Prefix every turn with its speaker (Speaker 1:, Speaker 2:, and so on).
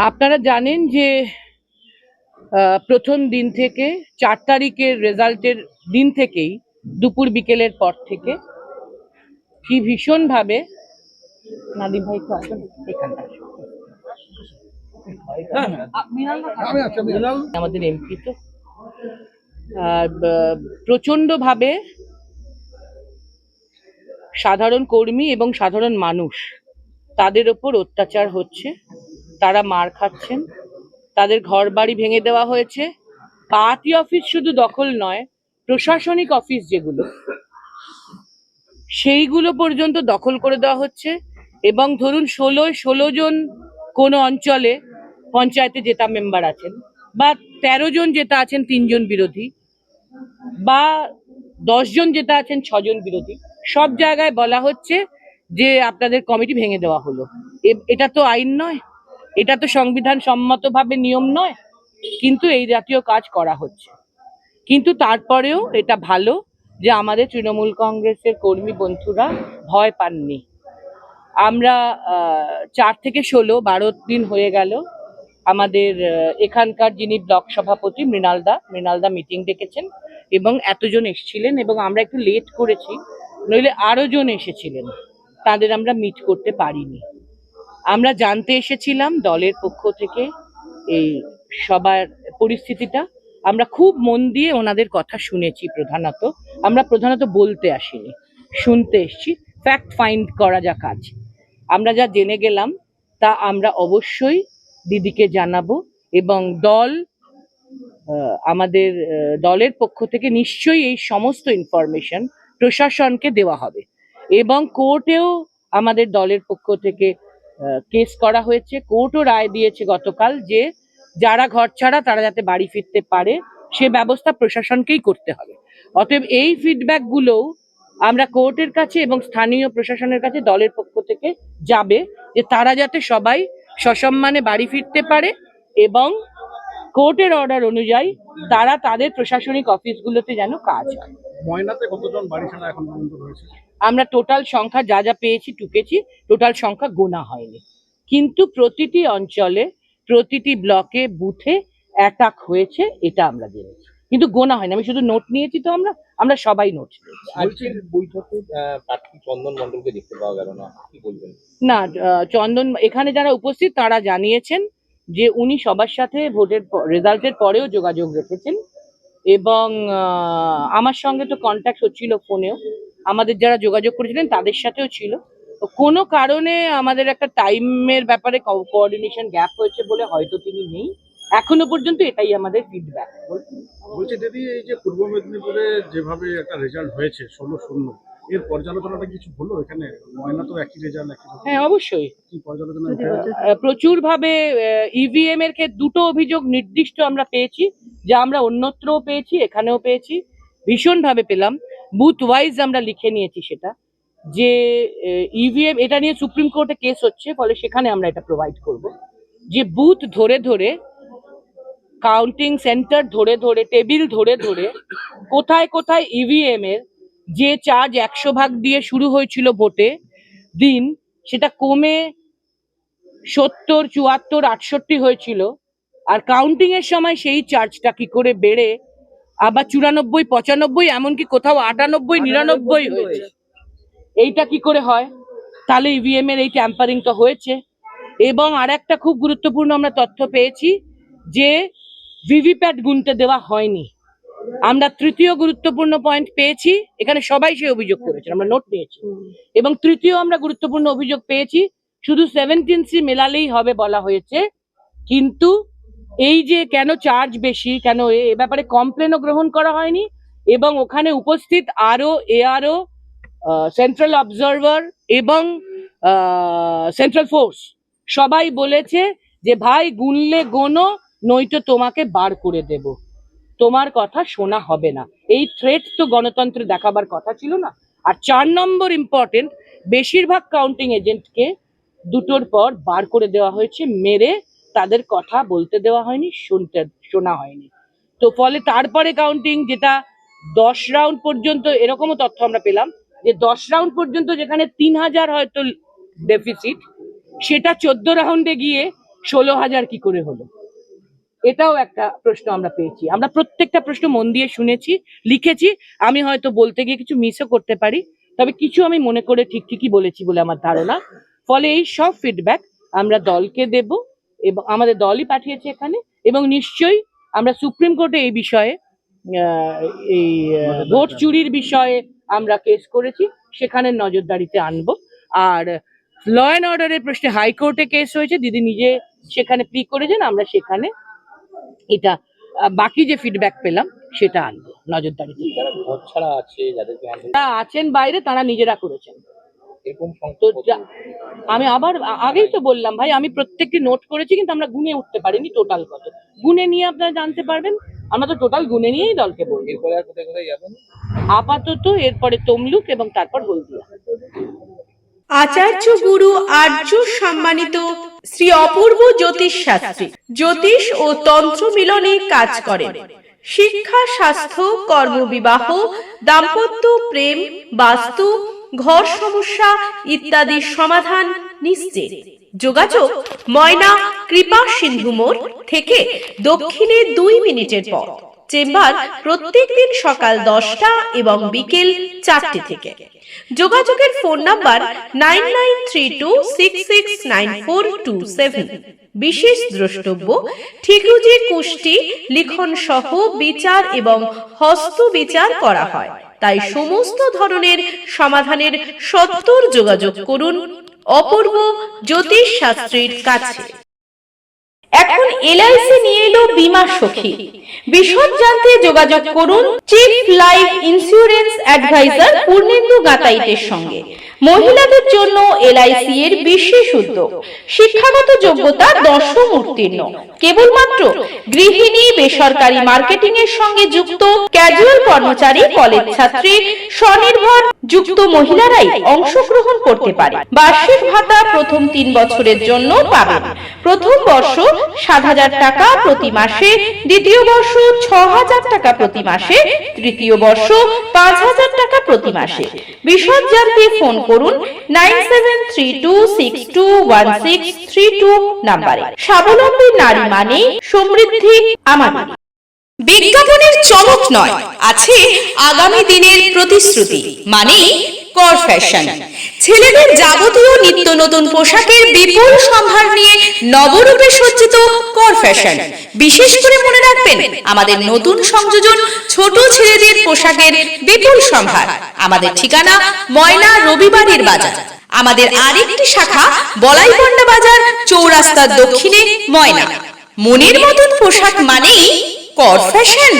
Speaker 1: আপনারা জানেন যে প্রথম দিন থেকে 4 তারিখের রেজাল্টের দিন থেকেই দুপুর বিকেলের পর থেকে কি ভীষণভাবে নাদিম ভাই তো আসুন এখানটা আমাদের এমপি তো প্রচন্ডভাবে সাধারণ কর্মী এবং সাধারণ মানুষ তাদের ওপর অত্যাচার হচ্ছে, তারা মার খাচ্ছেন, তাদের ঘর বাড়ি ভেঙে দেওয়া হয়েছে। পার্টি অফিস শুধু দখল নয়, প্রশাসনিক অফিস যেগুলো সেইগুলো পর্যন্ত দখল করে দেওয়া হচ্ছে। এবং ধরুন 16 জন কোনো অঞ্চলে পঞ্চায়েতে জেতা মেম্বার আছেন, বা 13 জন জেতা আছেন 3 জন বিরোধী, বা 10 জন জেতা আছেন 6 জন বিরোধী, সব জায়গায় বলা হচ্ছে যে আপনাদের কমিটি ভেঙে দেওয়া হলো। এটা তো আইন নয়, এটা তো সংবিধান সম্মতভাবে নিয়ম নয়, কিন্তু এই জাতীয় কাজ করা হচ্ছে। কিন্তু তারপরেও এটা ভালো যে আমাদের তৃণমূল কংগ্রেসের কর্মী বন্ধুরা ভয় পাননি। আমরা 4 থেকে 16 12 দিন হয়ে গেল আমাদের এখানকার যিনি ব্লক সভাপতি মৃণালদা মিটিং ডেকেছেন এবং এতজন এসেছিলেন, এবং আমরা একটু লেট করেছি, নইলে আরো জন এসেছিলেন, তাদের আমরা মিট করতে পারিনি। আমরা জানতে এসেছিলাম দলের পক্ষ থেকে এই সবার পরিস্থিতিটা, আমরা খুব মন দিয়ে ওনাদের কথা শুনেছি। আমরা প্রধানত বলতে আসিনি, শুনতে এসছি, ফ্যাক্ট ফাইন্ড করা যা কাজ। আমরা যা জেনে গেলাম তা আমরা অবশ্যই দিদিকে জানাবো, এবং আমাদের দলের পক্ষ থেকে নিশ্চয়ই এই সমস্ত ইনফরমেশন প্রশাসনকে দেওয়া হবে। এবং কোর্টেও আমাদের দলের পক্ষ থেকে কেস করা হয়েছে, কোর্টও রায় দিয়েছে গতকাল যে যারা ঘর ছাড়া তারা যাতে বাড়ি ফিরতে পারে সে ব্যবস্থা প্রশাসনকেই করতে হবে। অতএব এই ফিডব্যাক গুলোও আমরা কোর্টের কাছে এবং স্থানীয় প্রশাসনের কাছে দলের পক্ষ থেকে যাবে, যে তারা যাতে সবাই সসম্মানে বাড়ি ফিরতে পারে, এবং কোর্টের অর্ডার অনুযায়ী তারা তাদের প্রশাসনিক অফিসগুলোতে যেন কাজ হয়।
Speaker 2: ময়নাতে কতজন বাড়ি ছাড়া এখন পর্যন্ত রয়েছে?
Speaker 1: আমরা টোটাল সংখ্যা যা যা পেয়েছি টুকেছি, টোটাল সংখ্যা গোনা হয়নি, কিন্তু প্রতিটি অঞ্চলে প্রতিটি ব্লকে বুথে অ্যাটাক হয়েছে এটা আমরা জেনেছি, কিন্তু গোনা হয়নি। আমি শুধু নোট নিয়েছি, তো আমরা সবাই নোট নিয়েছি।
Speaker 3: আজকের বৈঠকে প্রার্থী চন্দন মণ্ডলকে দেখতে পাওয়া গেল না, কি বলবেন?
Speaker 1: না, চন্দন এখানে যারা উপস্থিত তারা জানিয়েছেন যে উনি সবার সাথে ভোটের রেজাল্টের পরেও যোগাযোগ রেখেছেন, এবং আমার সঙ্গে তো কন্ট্যাক্ট হচ্ছিল ফোনেও, আমাদের যারা যোগাযোগ করেছিলেন তাদের সাথেও ছিল। কোনো কারণে আমাদের একটা টাইমের ব্যাপারে কোঅর্ডিনেশন গ্যাপ হয়েছে বলে হয়তো তিনি নেই, এখনো পর্যন্ত এটাই আমাদের ফিডব্যাক।
Speaker 2: বলছি দিদি, এই যে পূর্ব মেদিনীপুরে যেভাবে একটা রেজাল্ট হয়েছে 16-0, এর পর্যালোচনাটা কিছু হলো এখানে? ময়না তো একই রেজাল্ট,
Speaker 1: হ্যাঁ, অবশ্যই
Speaker 2: কি পর্যালোচনা?
Speaker 1: প্রচুর ভাবে ইভিএম এর ক্ষেত্রে দুটো অভিযোগ নির্দিষ্ট আমরা পেয়েছি, যা আমরা অন্যত্রও পেয়েছি, এখানেও পেয়েছি, ভীষণভাবে পেলাম। বুথ ওয়াইজ আমরা লিখে নিয়েছি সেটা, যে ইভিএম, এটা নিয়ে সুপ্রিম কোর্টে কেস হচ্ছে, ফলে সেখানে আমরা এটা প্রোভাইড করব, যে বুথ ধরে ধরে, কাউন্টিং সেন্টার ধরে ধরে, টেবিল ধরে ধরে কোথায় কোথায় ইভিএম এর যে চার্জ 100 ভাগ দিয়ে শুরু হয়েছিল ভোটে দিন, সেটা কমে 70, 74, 68 হয়েছিল, আর কাউন্টিং এর সময় সেই চার্জটা কি করে বেড়ে আবার 94, 95, এমনকি কোথাও 98, 99 হয়েছে। এইটা কি করে হয়? তাহলে ইভিএম এর এই ট্যাম্পারিংটা হয়েছে। এবং আর একটা খুব গুরুত্বপূর্ণ আমরা তথ্য পেয়েছি যে ভিভিপ্যাট গুনতে দেওয়া হয়নি। আমরা তৃতীয় গুরুত্বপূর্ণ পয়েন্ট পেয়েছি, এখানে সবাই সে অভিযোগ করেছে, আমরা নোট নিয়েছি। এবং তৃতীয় আমরা গুরুত্বপূর্ণ অভিযোগ পেয়েছি, শুধু 17C মেলালেই হবে বলা হয়েছে, কিন্তু এই যে কেন চার্জ বেশি, কেন এ ব্যাপারে কমপ্লেনও গ্রহণ করা হয়নি। এবং ওখানে উপস্থিত আরও এআরও, সেন্ট্রাল অবজারভার এবং সেন্ট্রাল ফোর্স সবাই বলেছে যে ভাই গুনলে গোনো, নয়তো তোমাকে বার করে দেব, তোমার কথা শোনা হবে না। এই থ্রেট তো গণতন্ত্রে দেখাবার কথা ছিল না। আর 4 নম্বর ইম্পর্টেন্ট, বেশিরভাগ কাউন্টিং এজেন্টকে 2টোর পর বার করে দেওয়া হয়েছে, মেরে তাদের কথা বলতে দেওয়া হয়নি, শোনা হয়নি। তো ফলে তারপরে কাউন্টিং, যেটা 10 রাউন্ড পর্যন্ত, এরকমও তথ্য আমরা পেলাম যে 10 রাউন্ড পর্যন্ত যেখানে 3000 হয়তো ডেফিসিট, সেটা 14 রাউন্ডে গিয়ে 16,000 কি করে হলো? এটাও একটা প্রশ্ন আমরা পেয়েছি। আমরা প্রত্যেকটা প্রশ্ন মন দিয়ে শুনেছি, লিখেছি। আমি হয়তো বলতে গিয়ে কিছু মিসও করতে পারি, তবে কিছু আমি মনে করে ঠিকই বলেছি বলে আমার ধারণা। ফলে এই সব ফিডব্যাক আমরা দলকে দেব এবং আমাদের দলই পাঠিয়েছে এখানে, এবং নিশ্চয়ই আমরা সুপ্রিম কোর্টে এই বিষয়ে ভোট চুরির বিষয়ে আমরা কেস করেছি, সেখানে নজরদারিতে আনবো। আর ল অ্যান্ড অর্ডারের প্রশ্নে হাইকোর্টে কেস হয়েছে, দিদি নিজে সেখানে প্লি করেছেন, আমরা সেখানে এটা বাকি যে ফিডব্যাক পেলাম সেটা আনবো নজরদারিতে।
Speaker 3: যারা ঘর ছাড়া আছে, যাদেরকে
Speaker 1: যারা আছেন বাইরে তারা নিজেরা করেছেন।
Speaker 3: এরকম
Speaker 1: তো আমি আবার আগেই তো বললাম ভাই, আমি প্রত্যেককে নোট করেছি, কিন্তু আমরা গুনে উঠতে পারিনি টোটাল কত। গুনে নিয়ে আপনারা জানতে পারবেন, আমরা তো টোটাল গুনে নিয়েই দলকে বলবো।
Speaker 3: এরপরে আর কোথায় কোথায় যাবেন?
Speaker 1: আপাতত এরপরে তমলুক এবং তারপর হলদিয়া।
Speaker 4: আচার্য গুরু আর্য সম্মানিত শ্রী অপূর্ব জ্যোতিষ শাস্ত্রী জ্যোতিষ ও তন্ত্র মিলনে কাজ করেন। শিক্ষা, স্বাস্থ্য, কর্মবিবাহ, দাম্পত্য, প্রেম, বাস্তু, ঘর সমস্যা ইত্যাদির সমাধান নিশ্চিত। যোগাযোগ ময়না কৃপা সিন্ধু মোড় থেকে দক্ষিণে 2 মিনিটের পথ। চেম্বার প্রত্যেকদিন সকাল 10টা এবং বিকেল 4টে থেকে। যোগাযোগের ফোন নাম্বার 9932669427। বিশেষ দ্রষ্টব্য, ঠিকুজি কুষ্টি লিখন সহ বিচার এবং হস্ত বিচার করা হয়, তাই সমস্ত ধরনের সমাধানের সত্বর যোগাযোগ করুন অপূর্ব জ্যোতিষ শাস্ত্রীর কাছে। এখন এলআইসি নিয়ে এলো বীমা সখী। বিশদ জানতে যোগাযোগ করুন chief life insurance advisor Purnendu গাতাইতের সঙ্গে। মহিলাদের জন্য এলআইসি এর বিশেষ উদ্যোগ। শিক্ষাগত যোগ্যতা 10ম উত্তীর্ণ, কেবলমাত্র গৃহিণী, বেসরকারি মার্কেটিং এর সঙ্গে যুক্ত, ক্যাজুয়াল কর্মচারী, কলেজ ছাত্রী, স্বনির্ভর যুক্ত মহিলারাই অংশগ্রহণ করতে পারে। বার্ষিক ভাতা প্রথম 3 বছরের জন্য পাবেন। প্রথম বর্ষ 7,000 টাকা প্রতি মাসে, দ্বিতীয় বর্ষ 6,000 টাকা প্রতি মাসে, তৃতীয় বর্ষ 5,000 টাকা প্রতি মাসে। বিশদ জানতে ফোন করুন 9732621632 নাম্বারে। স্বাবলম্বী নারী মানে সমৃদ্ধি আমাদের। বিজ্ঞাপনের চমক নয়, আছে আগামী দিনের প্রতিশ্রুতি, মানে কর ফ্যাশন। ছেলেদের যাবতীয় নিত্য নতুন পোশাকের বিপুল সম্ভার নিয়ে নবরূপে সজ্জিত কর ফ্যাশন। বিশেষ করে মনে রাখবেন, আমাদের নতুন সংযোজন ছোট ছেলেদের পোশাকের বিপুল সম্ভার। আমাদের ঠিকানা ময়না রবিবারের বাজার। আমাদের আরেকটি শাখা বলাইপন্ডা বাজার, চৌরাস্তার দক্ষিণে ময়না। মনের মতন পোশাক মানেই কর ফ্যাশন।